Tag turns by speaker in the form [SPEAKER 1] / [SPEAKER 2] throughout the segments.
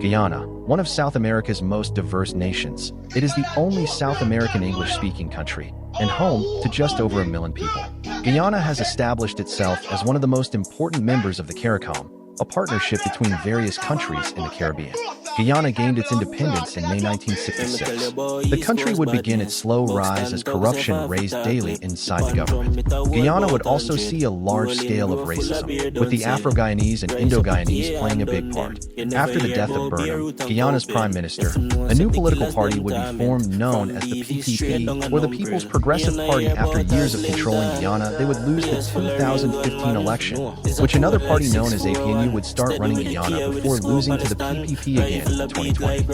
[SPEAKER 1] Guyana, one of South America's most diverse nations. It is the only South American English-speaking country, and home to just over 1 million people. Guyana has established itself as one of the most important members of the CARICOM, a partnership between various countries in the Caribbean. Guyana gained its independence in May 1966. The country would begin its slow rise as corruption raised daily inside the government. Guyana would also see a large scale of racism, with the Afro-Guyanese and Indo-Guyanese playing a big part. After the death of Burnham, Guyana's prime minister, a new political party would be formed known as the PPP, or the People's Progressive Party. After years of controlling Guyana, they would lose the 2015 election, which another party known as APNU would start running Guyana before losing to the PPP again in 2020.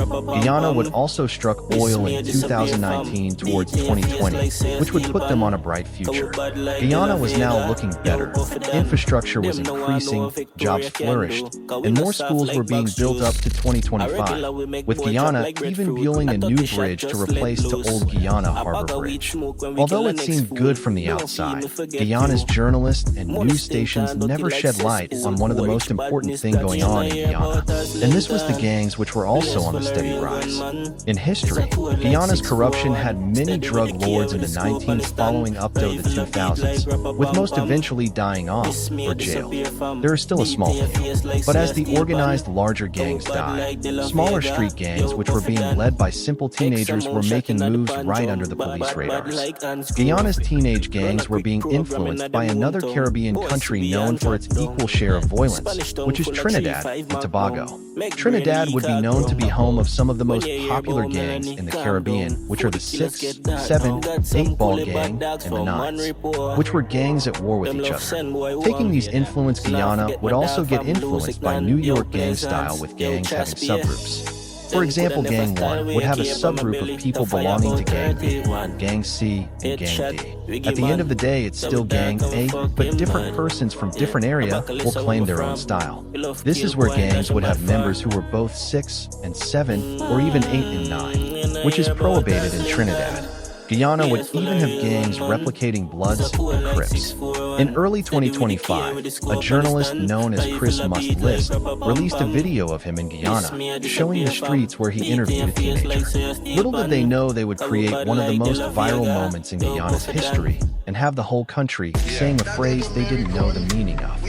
[SPEAKER 1] Guyana would also struck oil in 2019 towards 2020, which would put them on a bright future. Guyana was now looking better. Infrastructure was increasing, jobs flourished, and more schools were being built up to 2025, with Guyana even building a new bridge to replace the old Guyana Harbor Bridge. Although it seemed good from the outside, Guyana's journalists and news stations never shed light on one of the most important things going on in Guyana, and this was the gangs which were also on the steady rise. In history, Guyana's corruption had many drug lords in the 19th following up to the 2000s, with most eventually dying off or jailed. There is still a small few, but as the organized larger gangs died, smaller street gangs which were being led by simple teenagers were making moves right under the police radars. Guyana's teenage gangs were being influenced by another Caribbean country known for its equal share of violence, which is Trinidad and Tobago. Trinidad would be known to be home of some of the most popular gangs in the Caribbean, which are the 6, 7, 8 Ball Gang and the 9s, which were gangs at war with each other. Taking these influence, Guyana would also get influenced by New York gang style, with gangs having subgroups. For example, Gang 1 would have a subgroup of people belonging to Gang B, Gang C, and Gang D. At the end of the day, it's still Gang A, but different persons from different area will claim their own style. This is where gangs would have members who were both 6 and 7, or even 8 and 9, which is prohibited in Trinidad. Guyana would even have gangs replicating Bloods and Crips. In early 2025, a journalist known as Chris Must List released a video of him in Guyana, showing the streets where he interviewed a teenager. Little did they know they would create one of the most viral moments in Guyana's history, and have the whole country saying a phrase they didn't know the meaning of.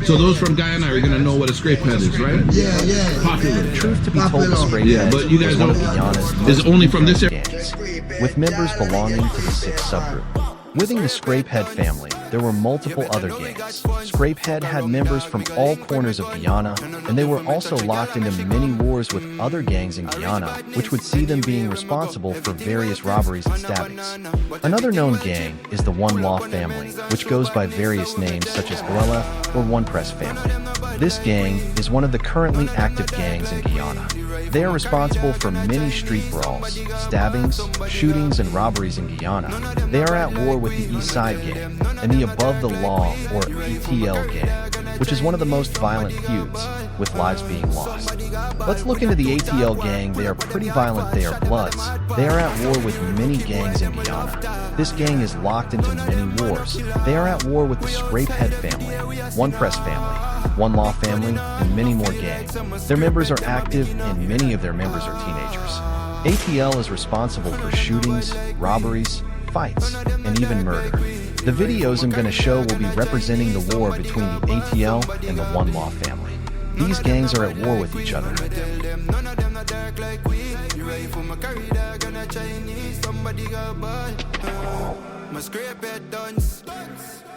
[SPEAKER 2] So those from Guyana are going to know what a scrape head is, right?
[SPEAKER 3] Yeah.
[SPEAKER 2] Popular.
[SPEAKER 1] Truth to be told, the scrape head
[SPEAKER 2] but you guys
[SPEAKER 1] is one of
[SPEAKER 2] don't.
[SPEAKER 1] Guyana's
[SPEAKER 2] Is only from this area?
[SPEAKER 1] gangs, with members belonging to the 6 subgroup. Within the Scrapehead family, there were multiple other gangs. Scrapehead had members from all corners of Guyana, and they were also locked into many wars with other gangs in Guyana, which would see them being responsible for various robberies and stabbings. Another known gang is the One Law family, which goes by various names such as Guelef or One Press family. This gang is one of the currently active gangs in Guyana. They are responsible for many street brawls, stabbings, shootings, and robberies in Guyana. They are at war with the East Side Gang and the Above the Law, or ETL Gang, which is one of the most violent feuds, with lives being lost. Let's look into the ATL Gang. They are pretty violent. They are Bloods. They are at war with many gangs in Guyana. This gang is locked into many wars. They are at war with the Scrapehead family, One Press family, One Law family, and many more gangs. Their members are active, and many of their members are teenagers. ATL is responsible for shootings, robberies, fights, and even murder. The videos I'm going to show will be representing the war between the ATL and the One Law family. These gangs are at war with each other.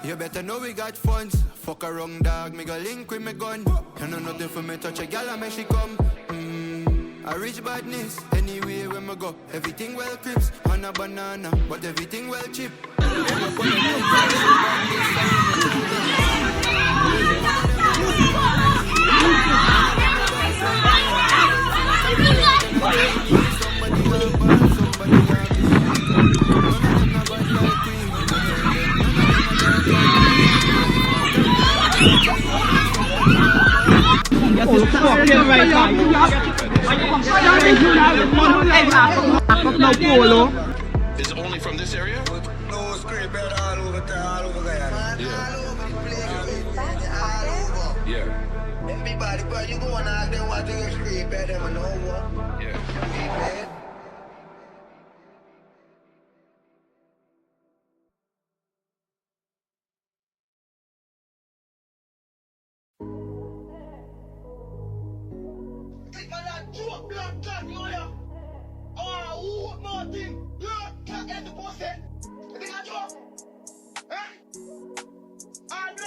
[SPEAKER 4] You better know we got funds. Fuck around, dog, me go link with me gun. You know nothing for me touch a gal and make she come. I reach badness anywhere when me go. Everything well crips on a banana, but everything well cheap.
[SPEAKER 2] Is only from this area?
[SPEAKER 3] No, scrape head all over Guyana.
[SPEAKER 2] Yeah.
[SPEAKER 3] All over the place.
[SPEAKER 2] Yeah.
[SPEAKER 3] Everybody, but you going out there watching your screen better than no one.
[SPEAKER 2] Yeah.
[SPEAKER 3] Man.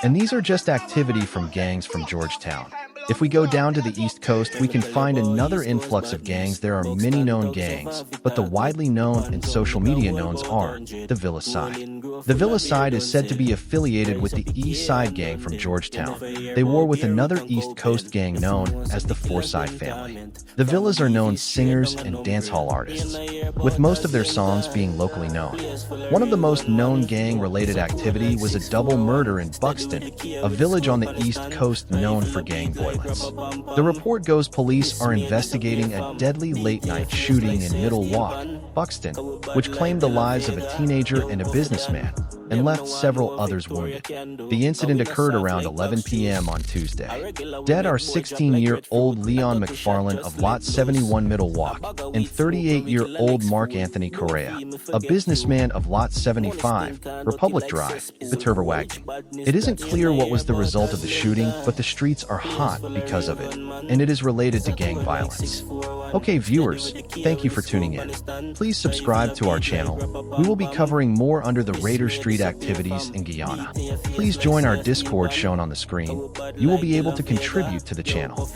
[SPEAKER 1] And these are just activity from gangs from Georgetown. If we go down to the East Coast, we can find another influx of gangs. There are many known gangs, but the widely known and social media knowns are the Villa Side. The Villa Side is said to be affiliated with the East Side gang from Georgetown. They war with another East Coast gang known as the Forsyth family. The Villas are known singers and dancehall artists, with most of their songs being locally known. One of the most known gang-related activity was a double murder in Buxton, a village on the East Coast known for gang violence. The report goes police are investigating a deadly late-night shooting in Middle Walk, Buxton, which claimed the lives of a teenager and a businessman, and left several others wounded. The incident occurred around 11 p.m. on Tuesday. Dead are 16-year-old Leon McFarland of Lot 71 Middle Walk and 38-year-old Mark Anthony Correa, a businessman of Lot 75, Republic Drive, Viterbo. It isn't clear what was the result of the shooting, but the streets are hot because of it, and it is related to gang violence. Okay, viewers, thank you for tuning in. Please subscribe to our channel. We will be covering more under the Raider Street activities in Guyana. Please join our Discord shown on the screen. You will be able to contribute to the channel.